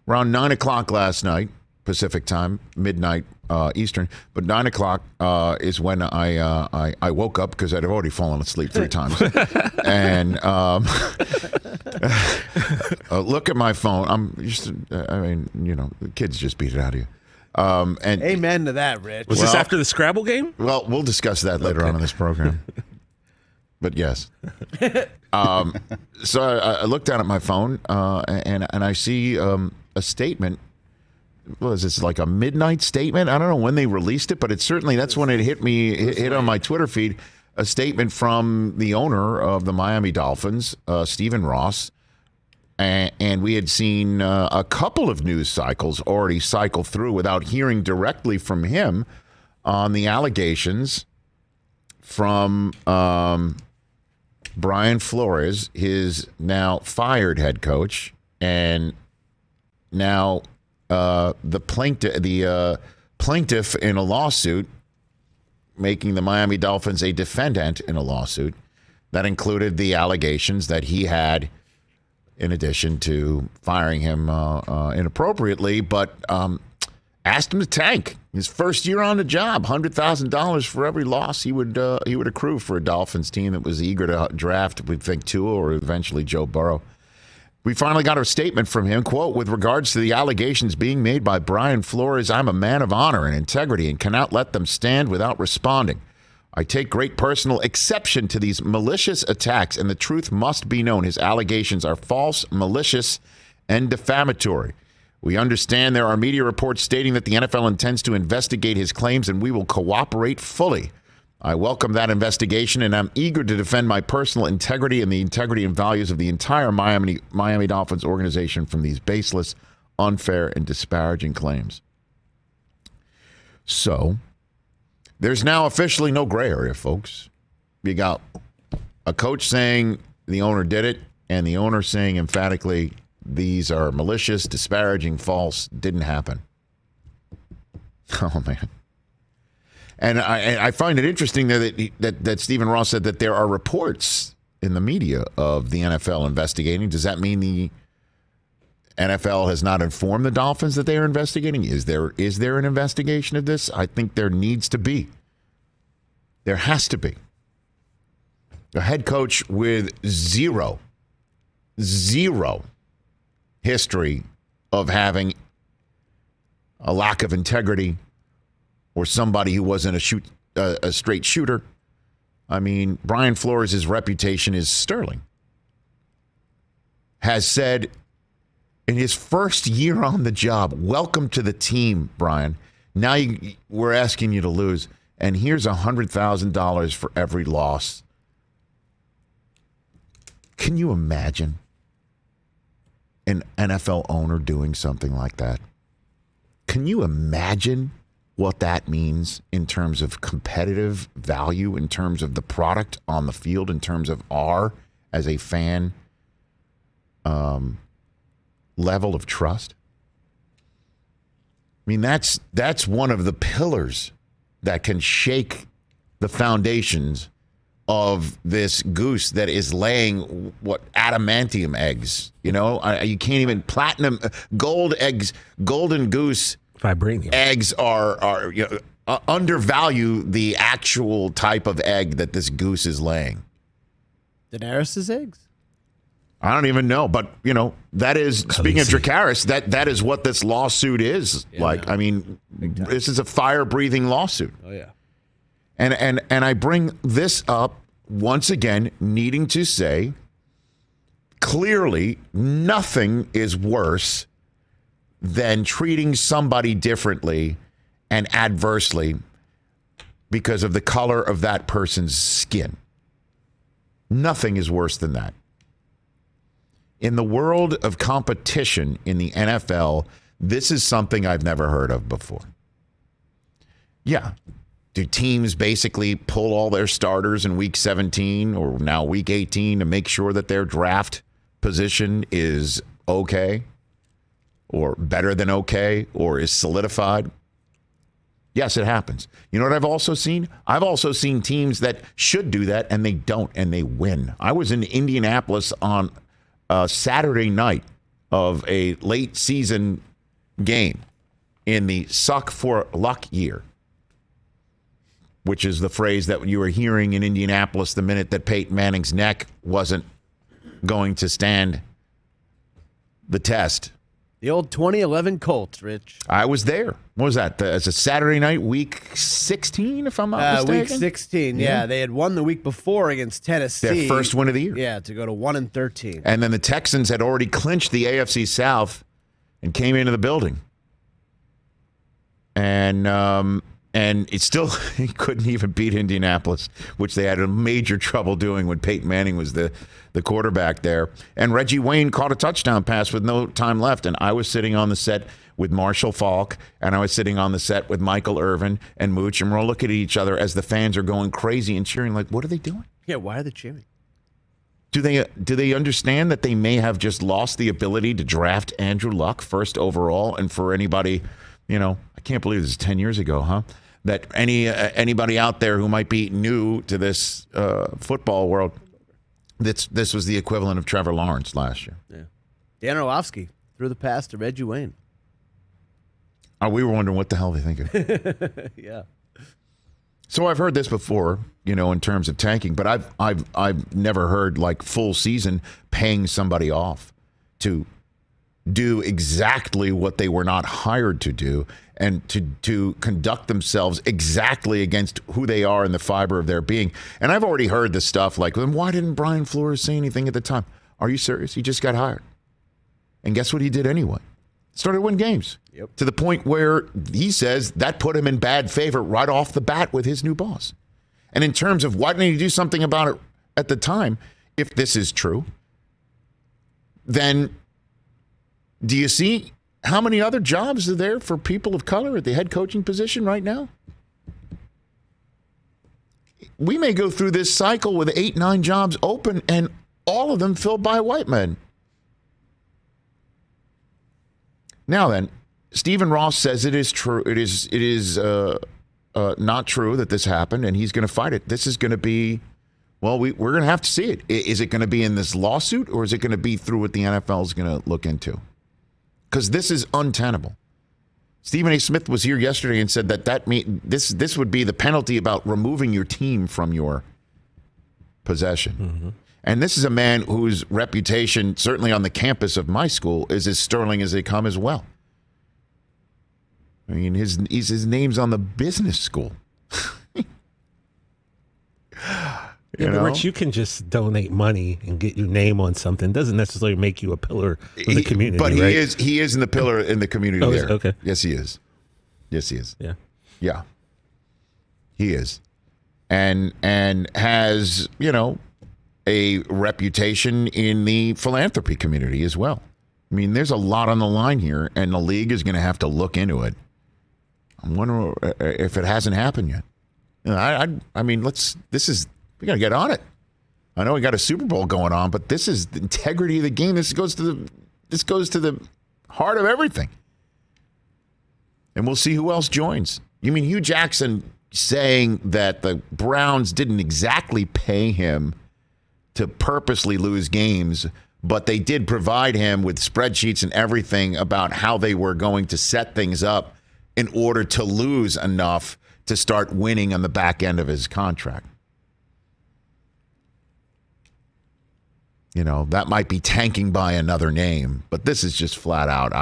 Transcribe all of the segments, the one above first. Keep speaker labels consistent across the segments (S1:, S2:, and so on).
S1: around 9 o'clock last night, Pacific time, midnight Eastern, but 9 o'clock is when I woke up because I'd already fallen asleep 3 times. And look at my phone. The kids just beat it out of you. And
S2: amen to that, Rich.
S3: Was this after the Scrabble game?
S1: Well, we'll discuss that later on in this program. But yes. So I look down at my phone and I see a statement. What is this, like a midnight statement? I don't know when they released it, but it's certainly, that's when it hit on my Twitter feed, a statement from the owner of the Miami Dolphins, Stephen Ross. And we had seen a couple of news cycles already cycle through without hearing directly from him on the allegations from Brian Flores, his now fired head coach, and now the plaintiff in a lawsuit, making the Miami Dolphins a defendant in a lawsuit that included the allegations that he had, in addition to firing him inappropriately, but asked him to tank his first year on the job. $100,000 for every loss he would accrue for a Dolphins team that was eager to draft, we think, Tua or eventually Joe Burrow. We finally got a statement from him, quote, "With regards to the allegations being made by Brian Flores, I'm a man of honor and integrity and cannot let them stand without responding. I take great personal exception to these malicious attacks, and the truth must be known. His allegations are false, malicious, and defamatory. We understand there are media reports stating that the NFL intends to investigate his claims, and we will cooperate fully. I welcome that investigation, and I'm eager to defend my personal integrity and the integrity and values of the entire Miami Dolphins organization from these baseless, unfair, and disparaging claims." So, there's now officially no gray area, folks. You got a coach saying the owner did it, and the owner saying emphatically these are malicious, disparaging, false, didn't happen. Oh, man. And I find it interesting that Stephen Ross said that there are reports in the media of the NFL investigating. Does that mean the NFL has not informed the Dolphins that they are investigating? Is there an investigation of this? I think there needs to be. There has to be. A head coach with zero history of having a lack of integrity, or somebody who wasn't a straight shooter. I mean, Brian Flores' reputation is sterling. Has said in his first year on the job, "Welcome to the team, Brian. Now we're asking you to lose, and here's $100,000 for every loss." Can you imagine an NFL owner doing something like that? Can you imagine what that means in terms of competitive value, in terms of the product on the field, in terms of as a fan, level of trust? I mean, that's one of the pillars that can shake the foundations of this goose that is laying adamantium eggs. You can't even gold eggs, golden goose.
S3: Vibranium.
S1: Eggs are undervalue the actual type of egg that this goose is laying.
S2: Daenerys' eggs?
S1: I don't even know, but that is, speaking of Dracarys, that is what this lawsuit is. I mean, this is a fire-breathing lawsuit.
S2: Oh yeah.
S1: And I bring this up once again, needing to say, clearly nothing is worse than treating somebody differently and adversely because of the color of that person's skin. Nothing is worse than that. In the world of competition in the NFL, this is something I've never heard of before. Yeah. Do teams basically pull all their starters in week 17 or now week 18 to make sure that their draft position is okay? Or better than okay, or is solidified? Yes, it happens. You know what I've also seen? I've also seen teams that should do that, and they don't, and they win. I was in Indianapolis on Saturday night of a late season game in the suck for luck year, which is the phrase that you were hearing in Indianapolis the minute that Peyton Manning's neck wasn't going to stand the test.
S2: The old 2011 Colts, Rich.
S1: I was there. What was that? It's a Saturday night, week 16, if I'm not mistaken?
S2: Week 16, yeah. They had won the week before against Tennessee.
S1: Their first win of the year.
S2: Yeah, to go to 1-13.
S1: And then the Texans had already clinched the AFC South and came into the building. And it still couldn't even beat Indianapolis, which they had a major trouble doing when Peyton Manning was the quarterback there. And Reggie Wayne caught a touchdown pass with no time left. And I was sitting on the set with Marshall Faulk, and I was sitting on the set with Michael Irvin and Mooch, and we're all looking at each other as the fans are going crazy and cheering, like, what are they doing?
S2: Yeah, why are they cheering?
S1: Do they understand that they may have just lost the ability to draft Andrew Luck first overall? And for anybody, I can't believe this is 10 years ago, huh? That anybody out there who might be new to this football world, this was the equivalent of Trevor Lawrence last year.
S2: Yeah. Dan Orlovsky threw the pass to Reggie Wayne.
S1: We were wondering what the hell they thinking.
S2: Yeah.
S1: So I've heard this before, in terms of tanking, but I've never heard like full season paying somebody off to do exactly what they were not hired to do and to conduct themselves exactly against who they are and the fiber of their being. And I've already heard this stuff like, then why didn't Brian Flores say anything at the time? Are you serious? He just got hired. And guess what he did anyway? Started winning games.
S2: Yep.
S1: To the point where he says that put him in bad favor right off the bat with his new boss. And in terms of why didn't he do something about it at the time, if this is true, then do you see how many other jobs are there for people of color at the head coaching position right now? We may go through this cycle with 8-9 jobs open and all of them filled by white men. Now then, Stephen Ross says it is true. It is not true that this happened, and he's going to fight it. This is going to be, well, we're going to have to see it. Is it going to be in this lawsuit, or is it going to be through what the NFL is going to look into? Because this is untenable. Stephen A. Smith was here yesterday and said this would be the penalty about removing your team from your possession. Mm-hmm. And this is a man whose reputation, certainly on the campus of my school, is as sterling as they come as well. I mean, his name's on the business school.
S3: Rich, you can just donate money and get your name on something. It doesn't necessarily make you a pillar of the community.
S1: But
S3: right?
S1: he is in the pillar in the community there.
S3: Okay.
S1: Yes, he is. Yes, he is.
S3: Yeah.
S1: Yeah. He is. And has, a reputation in the philanthropy community as well. I mean, there's a lot on the line here, and the league is going to have to look into it. I'm wondering if it hasn't happened yet. I mean, we got to get on it. I know we got a Super Bowl going on, but this is the integrity of the game. This goes to the heart of everything. And we'll see who else joins. You mean Hugh Jackson saying that the Browns didn't exactly pay him to purposely lose games, but they did provide him with spreadsheets and everything about how they were going to set things up in order to lose enough to start winning on the back end of his contract. That might be tanking by another name, but this is just flat out.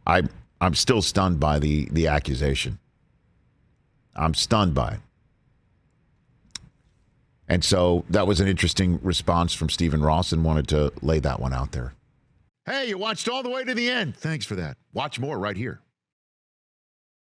S1: I'm still stunned by the accusation. I'm stunned by it. And so that was an interesting response from Stephen Ross, and wanted to lay that one out there. Hey, you watched all the way to the end. Thanks for that. Watch more right here.